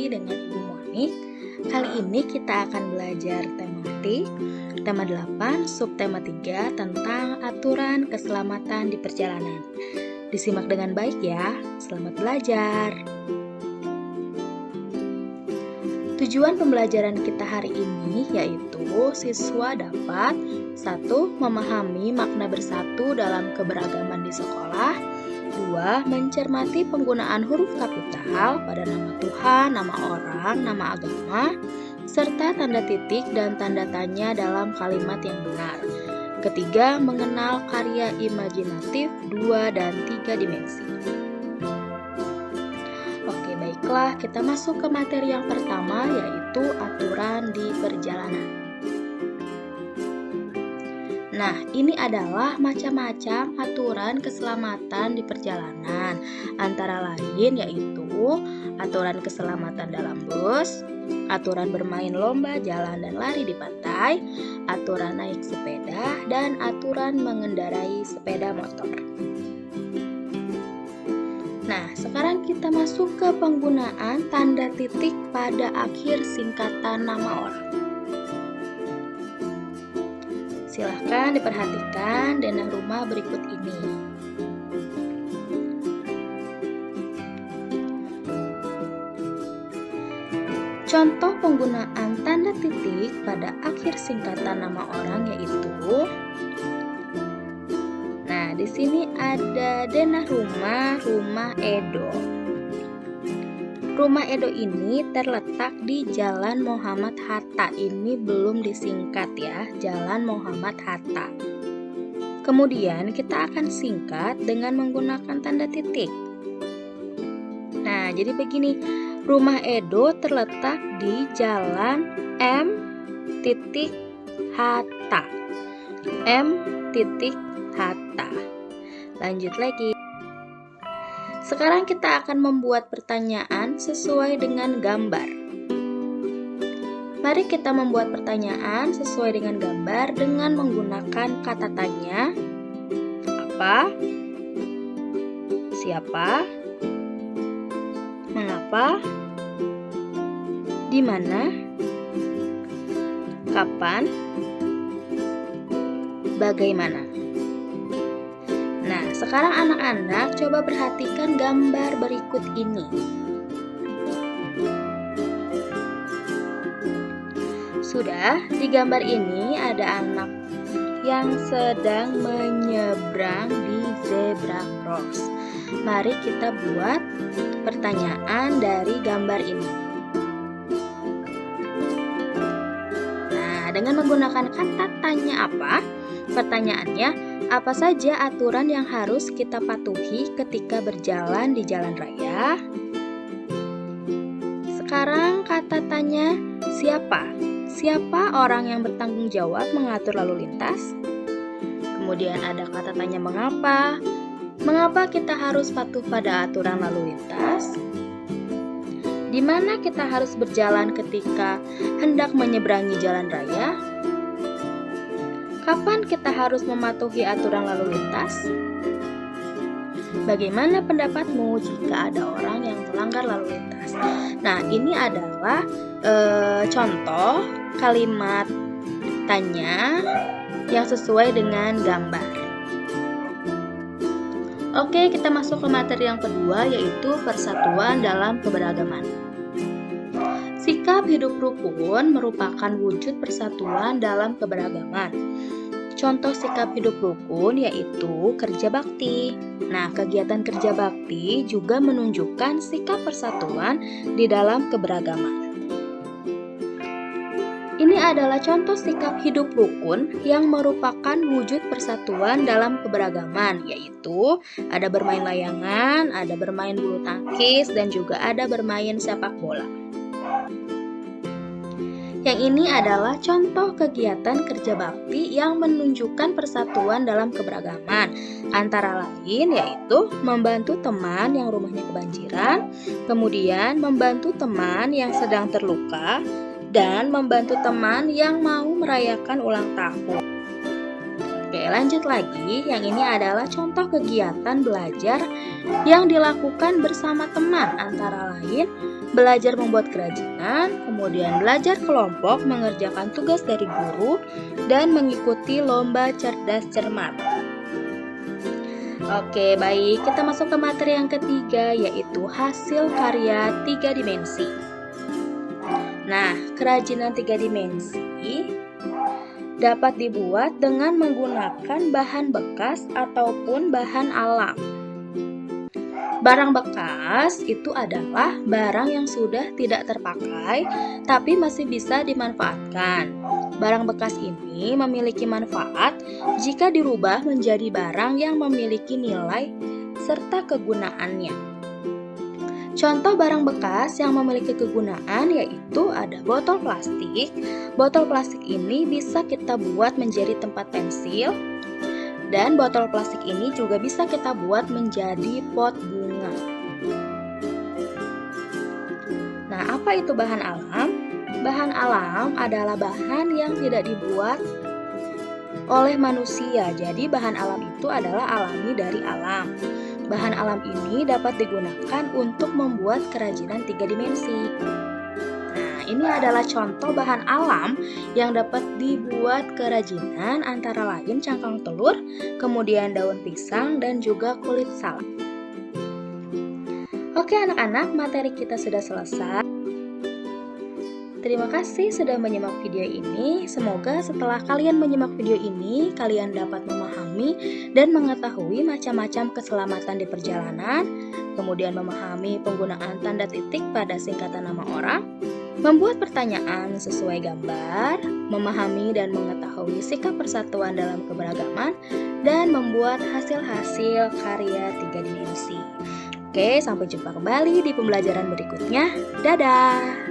lagi dengan Ibu Monik. Kali ini kita akan belajar tematik tema 8, subtema 3 tentang aturan keselamatan di perjalanan. Disimak dengan baik ya. Selamat belajar. Tujuan pembelajaran kita hari ini yaitu siswa dapat 1. Memahami makna bersatu dalam keberagaman di sekolah. 2. Mencermati penggunaan huruf kapital pada nama Tuhan, nama orang, nama agama, serta tanda titik dan tanda tanya dalam kalimat yang benar. Ketiga, mengenal karya imajinatif 2 dan 3 dimensi. Oke, baiklah, kita masuk ke materi yang pertama yaitu aturan di perjalanan. Nah, ini adalah macam-macam aturan keselamatan di perjalanan. Antara lain yaitu aturan keselamatan dalam bus, aturan bermain lomba jalan dan lari di pantai, aturan naik sepeda, dan aturan mengendarai sepeda motor. Nah, sekarang kita masuk ke penggunaan tanda titik pada akhir singkatan nama orang. Silahkan diperhatikan denah rumah berikut ini. Contoh penggunaan tanda titik pada akhir singkatan nama orang yaitu, nah di sini ada denah rumah Edo. Rumah Edo ini terletak di Jalan Muhammad Hatta. Ini belum disingkat ya, Jalan Muhammad Hatta. Kemudian kita akan singkat dengan menggunakan tanda titik. Nah, jadi begini, rumah Edo terletak di Jalan M. Hatta. M. Hatta. Lanjut lagi. Sekarang kita akan membuat pertanyaan sesuai dengan gambar. Mari kita membuat pertanyaan sesuai dengan gambar dengan menggunakan kata tanya. Apa? Siapa? Mengapa? Di mana? Kapan? Bagaimana? Nah, sekarang anak-anak coba perhatikan gambar berikut ini. Sudah, di gambar ini ada anak yang sedang menyeberang di zebra cross. Mari kita buat pertanyaan dari gambar ini. Nah, dengan menggunakan kata tanya apa? Pertanyaannya, apa saja aturan yang harus kita patuhi ketika berjalan di jalan raya? Sekarang kata tanya siapa? Siapa orang yang bertanggung jawab mengatur lalu lintas? Kemudian ada kata tanya mengapa? Mengapa kita harus patuh pada aturan lalu lintas? Di mana kita harus berjalan ketika hendak menyeberangi jalan raya? Kapan kita harus mematuhi aturan lalu lintas? Bagaimana pendapatmu jika ada orang yang melanggar lalu lintas? Nah, ini adalah contoh kalimat tanya yang sesuai dengan gambar. Oke, kita masuk ke materi yang kedua yaitu persatuan dalam keberagaman. Sikap hidup rukun merupakan wujud persatuan dalam keberagaman. Contoh sikap hidup rukun yaitu kerja bakti. Nah, kegiatan kerja bakti juga menunjukkan sikap persatuan di dalam keberagaman. Ini adalah contoh sikap hidup rukun yang merupakan wujud persatuan dalam keberagaman, yaitu ada bermain layangan, ada bermain bulu tangkis, dan juga ada bermain sepak bola. Yang ini adalah contoh kegiatan kerja bakti yang menunjukkan persatuan dalam keberagaman. Antara lain yaitu membantu teman yang rumahnya kebanjiran, kemudian membantu teman yang sedang terluka, dan membantu teman yang mau merayakan ulang tahun. Oke, lanjut lagi. Yang ini adalah contoh kegiatan belajar yang dilakukan bersama teman, antara lain belajar membuat kerajinan, kemudian belajar kelompok, mengerjakan tugas dari guru, dan mengikuti lomba cerdas cermat. Oke, baik. Kita masuk ke materi yang ketiga, yaitu hasil karya 3 dimensi. Nah, kerajinan 3 dimensi dapat dibuat dengan menggunakan bahan bekas ataupun bahan alam. Barang bekas itu adalah barang yang sudah tidak terpakai tapi masih bisa dimanfaatkan. Barang bekas ini memiliki manfaat jika dirubah menjadi barang yang memiliki nilai serta kegunaannya. Contoh barang bekas yang memiliki kegunaan yaitu ada botol plastik. Botol plastik ini bisa kita buat menjadi tempat pensil, dan botol plastik ini juga bisa kita buat menjadi pot bunga. Nah, apa itu bahan alam? Bahan alam adalah bahan yang tidak dibuat oleh manusia. Jadi bahan alam itu adalah alami dari alam. Bahan alam ini dapat digunakan untuk membuat kerajinan 3 dimensi. Nah, ini adalah contoh bahan alam yang dapat dibuat kerajinan, antara lain cangkang telur, kemudian daun pisang, dan juga kulit salak. Oke anak-anak, materi kita sudah selesai. Terima kasih sudah menyimak video ini. Semoga setelah kalian menyimak video ini, kalian dapat memahami dan mengetahui macam-macam keselamatan di perjalanan, kemudian memahami penggunaan tanda titik pada singkatan nama orang, membuat pertanyaan sesuai gambar, memahami dan mengetahui sikap persatuan dalam keberagaman, dan membuat hasil-hasil karya 3 dimensi. Oke, sampai jumpa kembali di pembelajaran berikutnya. Dadah!